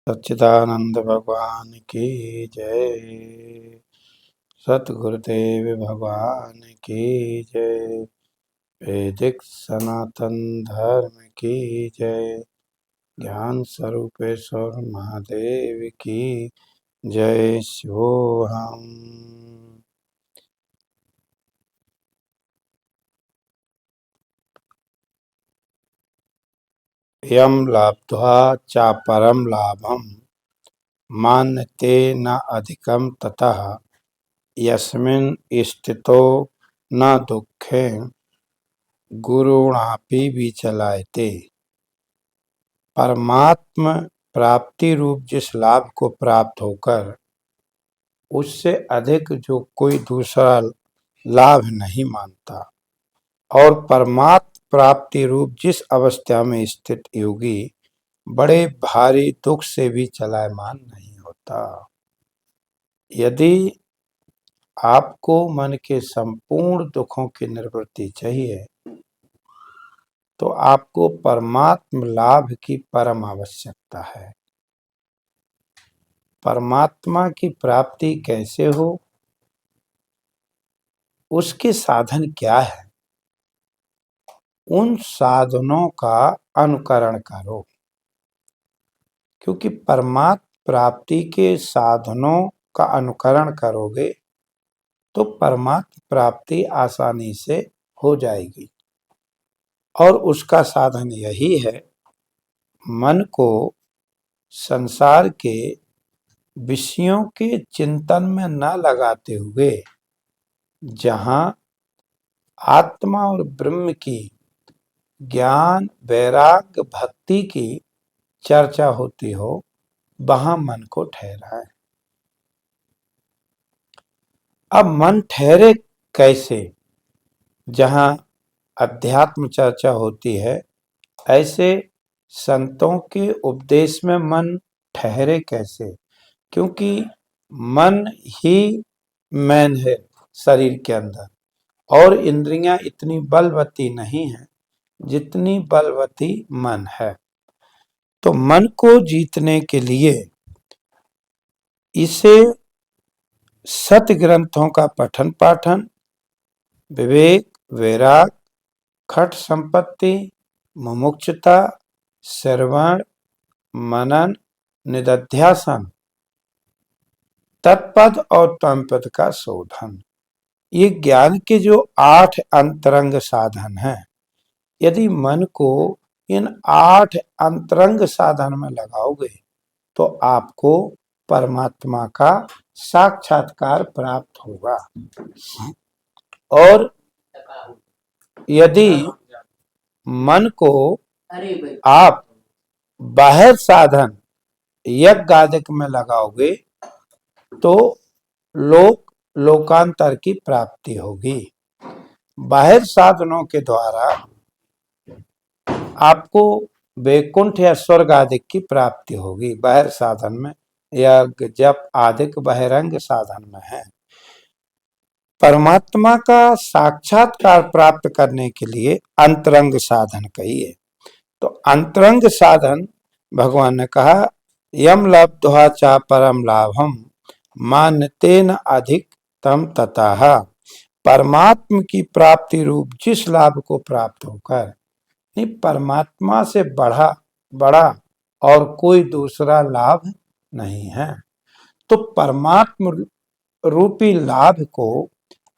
सच्चिदानंद भगवान की जय। सतगुरुदेव भगवान की जय। वैदिक सनातन धर्म की जय। ज्ञान स्वरूपेश्वर महादेव की जय। शिवोहम। यम लब्ध्वा च परम लाभम मान्यते न अधिकम ततः यस्मिन् स्थितो न दुःखे गुरुणापि विचलायते। परमात्म प्राप्ति रूप जिस लाभ को प्राप्त होकर उससे अधिक जो कोई दूसरा लाभ नहीं मानता, और परमात्म प्राप्ति रूप जिस अवस्था में स्थित योगी बड़े भारी दुख से भी चलायमान नहीं होता। यदि आपको मन के संपूर्ण दुखों की निवृत्ति चाहिए तो आपको परमात्म लाभ की परम आवश्यकता है। परमात्मा की प्राप्ति कैसे हो, उसके साधन क्या है, उन साधनों का अनुकरण करो। क्योंकि परमात्म प्राप्ति के साधनों का अनुकरण करोगे तो परमात्म प्राप्ति आसानी से हो जाएगी। और उसका साधन यही है, मन को संसार के विषयों के चिंतन में न लगाते हुए जहां आत्मा और ब्रह्म की ज्ञान वैराग्य भक्ति की चर्चा होती हो, वहां मन को ठहराए। अब मन ठहरे कैसे? जहां अध्यात्म चर्चा होती है, ऐसे संतों के उपदेश में मन ठहरे कैसे? क्योंकि मन ही मैन है शरीर के अंदर, और इंद्रियां इतनी बलवती नहीं है जितनी बलवती मन है। तो मन को जीतने के लिए इसे सत ग्रंथों का पठन पाठन, विवेक वैराग, खट संपत्ति, मुमुक्षुता, श्रवण, मनन, निदध्यासन, तत्पद और तमपद का शोधन, ये ज्ञान के जो 8 अंतरंग साधन हैं। यदि मन को इन 8 अंतरंग साधन में लगाओगे तो आपको परमात्मा का साक्षात्कार प्राप्त होगा। और यदि मन को आप बाह्य साधन यज्ञ आदि में लगाओगे तो लोकांतर की प्राप्ति होगी। बाह्य साधनों के द्वारा आपको वैकुंठ या स्वर्ग आदि की प्राप्ति होगी। बाह्य साधन में यज्ञ जप आदि बहिरंग साधन में है। परमात्मा का साक्षात्कार प्राप्त करने के लिए अंतरंग साधन कहिए। तो अंतरंग साधन भगवान ने कहा, यम लब्ध्वा च परम लाभम मान्यतेन अधिकतम ततः। परमात्म की प्राप्ति रूप जिस लाभ को प्राप्त होकर, नहीं परमात्मा से बड़ा और कोई दूसरा लाभ नहीं है। तो परमात्म रूपी लाभ को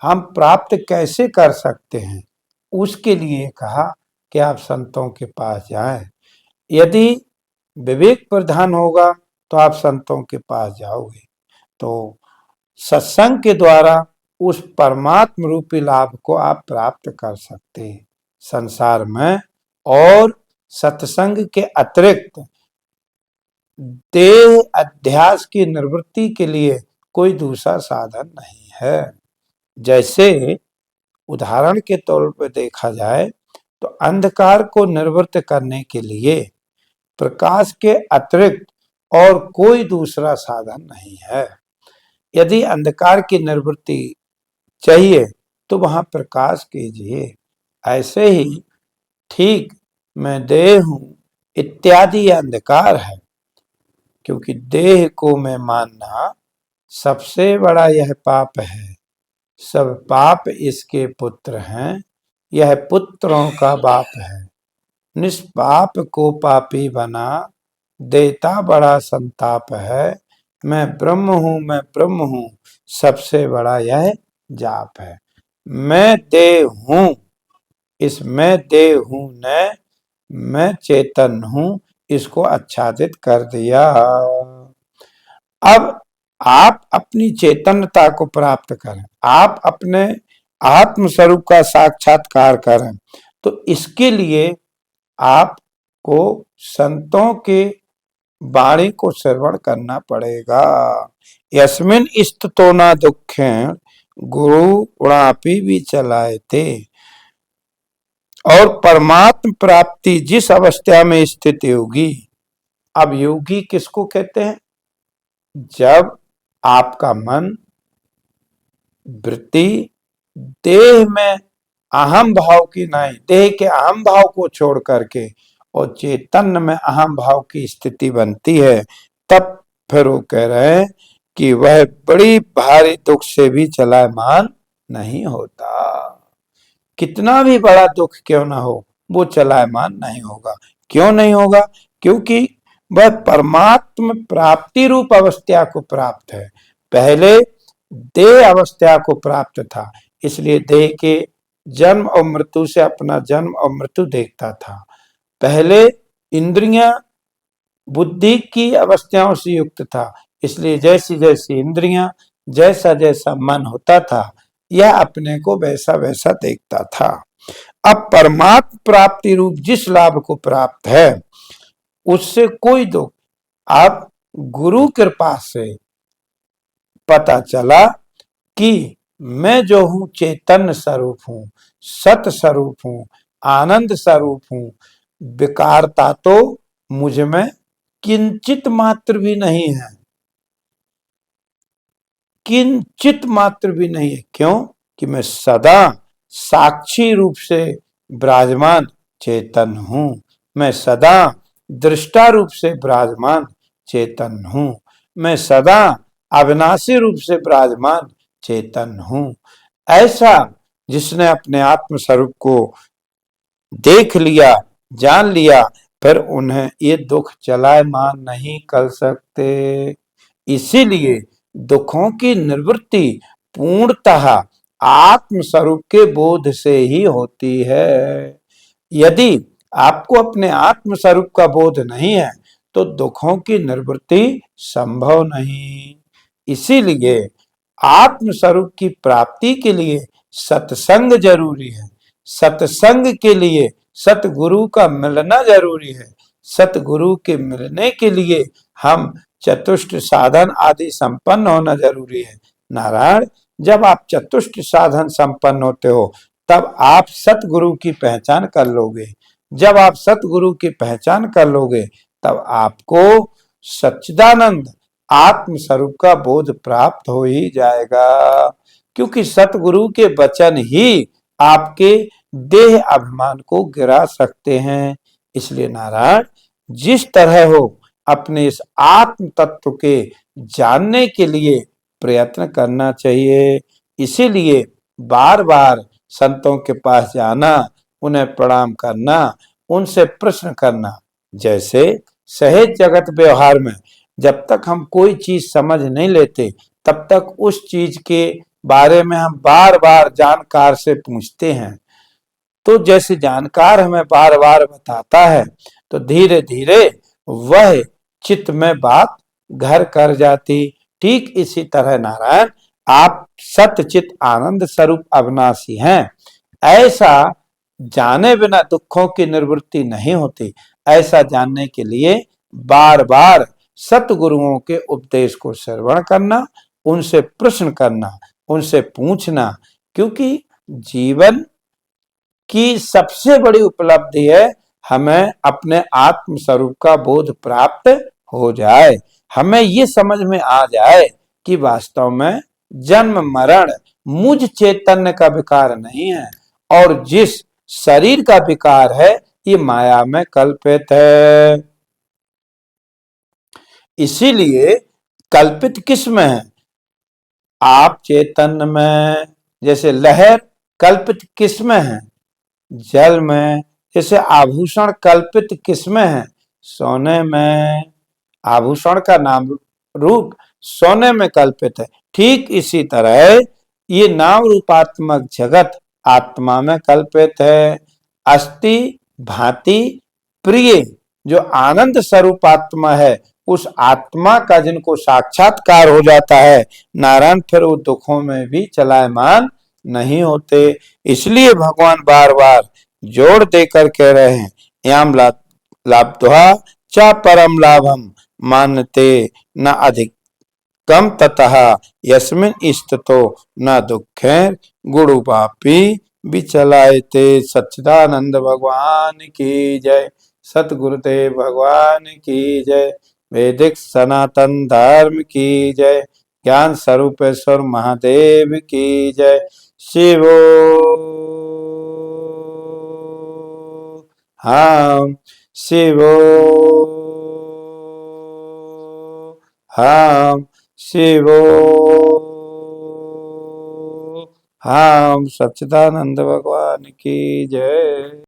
हम प्राप्त कैसे कर सकते हैं, उसके लिए कहा कि आप संतों के पास जाएं। यदि विवेक प्रधान होगा तो आप संतों के पास जाओगे तो सत्संग के द्वारा उस परमात्म रूपी लाभ को आप प्राप्त कर सकते हैं संसार में। और सत्संग के अतिरिक्त देह अध्यास की निवृत्ति के लिए कोई दूसरा साधन नहीं है। जैसे उदाहरण के तौर पर देखा जाए तो अंधकार को निवृत्त करने के लिए प्रकाश के अतिरिक्त और कोई दूसरा साधन नहीं है। यदि अंधकार की निवृत्ति चाहिए तो वहां प्रकाश कीजिए। ऐसे ही ठीक मैं देह हूं इत्यादि अंधकार है, क्योंकि देह को मैं मानना सबसे बड़ा यह पाप है। सब पाप इसके पुत्र हैं, यह पुत्रों का बाप है। निष्पाप को पापी बना, देता बड़ा संताप है। मैं ब्रह्म हूँ, सबसे बड़ा यह जाप है। मैं देह हूँ, इस मैं देह हूँ ने मैं चेतन हूँ इसको आच्छादित कर दिया। अब आप अपनी चेतनता को प्राप्त करें, आप अपने आत्म स्वरूप का साक्षात्कार करें, तो इसके लिए आपको संतों के वाणी को श्रवण करना पड़ेगा। यस्मिन स्तुतो न दुखें गुरु गुणापि विचलाए थे। और परमात्म प्राप्ति जिस अवस्था में स्थित होगी, अब योगी किसको कहते हैं? जब आपका मन वृत्ति देह में अहम भाव की नहीं, देह के अहम भाव को छोड़ करके और चैतन्य में अहम भाव की स्थिति बनती है, तब फिर वो कह रहे हैं कि वह बड़ी भारी दुख से भी चलायमान नहीं होता। कितना भी बड़ा दुख क्यों ना हो, वो चलायमान नहीं होगा। क्यों नहीं होगा? क्योंकि वह परमात्म प्राप्ति रूप अवस्था को प्राप्त है। पहले देह अवस्था को प्राप्त था, इसलिए देह के जन्म और मृत्यु से अपना जन्म और मृत्यु देखता था। पहले इंद्रियां बुद्धि की अवस्थाओं से युक्त था, इसलिए जैसी जैसी इंद्रियां, जैसा जैसा मन होता था, यह अपने को वैसा वैसा देखता था। अब परमात्म प्राप्ति रूप जिस लाभ को प्राप्त है, उससे कोई दुख, आप गुरु कृपा से पता चला कि मैं जो हूं चैतन्य स्वरूप हूं, सत स्वरूप हूं, आनंद स्वरूप हूं, विकारता तो मुझ में किंचित मात्र भी नहीं है, किंचित मात्र भी नहीं है। क्यों? कि मैं सदा साक्षी रूप से विराजमान चेतन हूं, मैं सदा दृष्टा रूप से विराजमान चेतन हूं, मैं सदा अविनाशी रूप से विराजमान चेतन हूं। ऐसा जिसने अपने आत्म स्वरूप को देख लिया, जान लिया, फिर उन्हें ये दुख चलायमान नहीं कर सकते। इसीलिए दुखों की निवृत्ति पूर्णतः आत्म स्वरूप के बोध से ही होती है। यदि आपको अपने आत्म स्वरूप का बोध नहीं है, तो दुखों की निवृत्ति संभव नहीं। इसीलिए आत्म स्वरूप की प्राप्ति के लिए सत्संग जरूरी है। सत्संग के लिए सतगुरु का मिलना जरूरी है। सतगुरु के मिलने के लिए हम चतुष्ट साधन आदि संपन्न होना जरूरी है। नारायण, जब आप चतुष्ट साधन संपन्न होते हो, तब आप सतगुरु की पहचान कर लोगे। जब आप सतगुरु की पहचान कर लोगे, तब आपको सच्चिदानंद आत्म स्वरूप का बोध प्राप्त हो ही जाएगा। क्योंकि सतगुरु के वचन ही आपके देह अभिमान को गिरा सकते हैं। इसलिए नारायण, जिस तरह हो अपने इस आत्म तत्व के जानने के लिए प्रयत्न करना चाहिए। इसीलिए बार बार संतों के पास जाना, उन्हें प्रणाम करना, उनसे प्रश्न करना। जैसे सहज जगत व्यवहार में जब तक हम कोई चीज समझ नहीं लेते, तब तक उस चीज के बारे में हम बार बार जानकार से पूछते हैं। तो जैसे जानकार हमें बार बार बताता है, तो धीरे धीरे वह चित्त में बात घर कर जाती। ठीक इसी तरह नारायण, आप सतचित आनंद स्वरूप अविनाशी हैं, ऐसा जाने बिना दुखों की निवृत्ति नहीं होती। ऐसा जानने के लिए बार बार सतगुरुओं के उपदेश को श्रवण करना, उनसे प्रश्न करना, उनसे पूछना। क्योंकि जीवन की सबसे बड़ी उपलब्धि है हमें अपने आत्म स्वरूप का बोध प्राप्त हो जाए, हमें ये समझ में आ जाए कि वास्तव में जन्म मरण मुझ चैतन्य का विकार नहीं है, और जिस शरीर का विकार है ये माया में कल्पित है। इसीलिए कल्पित किस में है? आप चेतन में। जैसे लहर कल्पित किस में है? जल में। जैसे आभूषण कल्पित किस में है? सोने में। आभूषण का नाम रूप सोने में कल्पित है। ठीक इसी तरह ये नाम रूपात्मक जगत आत्मा में कल्पित है। अस्ति भांति प्रिय जो आनंद स्वरूप आत्मा है, उस आत्मा का जिनको साक्षात्कार हो जाता है, नारायण फिर वो दुखों में भी चलायमान नहीं होते। इसलिए भगवान बार बार जोड़ देकर कह रहे हैं, याम लाभ्वा च परम लाभम मानते न अधिकम ततः यस्मिन् स्थितो न दुखेर गुरुपापी विचलायते। सच्चिदानंद भगवान की जय। सतगुरुदेव भगवान की जय। वैदिक सनातन धर्म की जय। ज्ञान स्वरूपेश्वर महादेव की जय। शिवो हम शिवो हम शिवो हम। सच्चिदानंद भगवान की जय।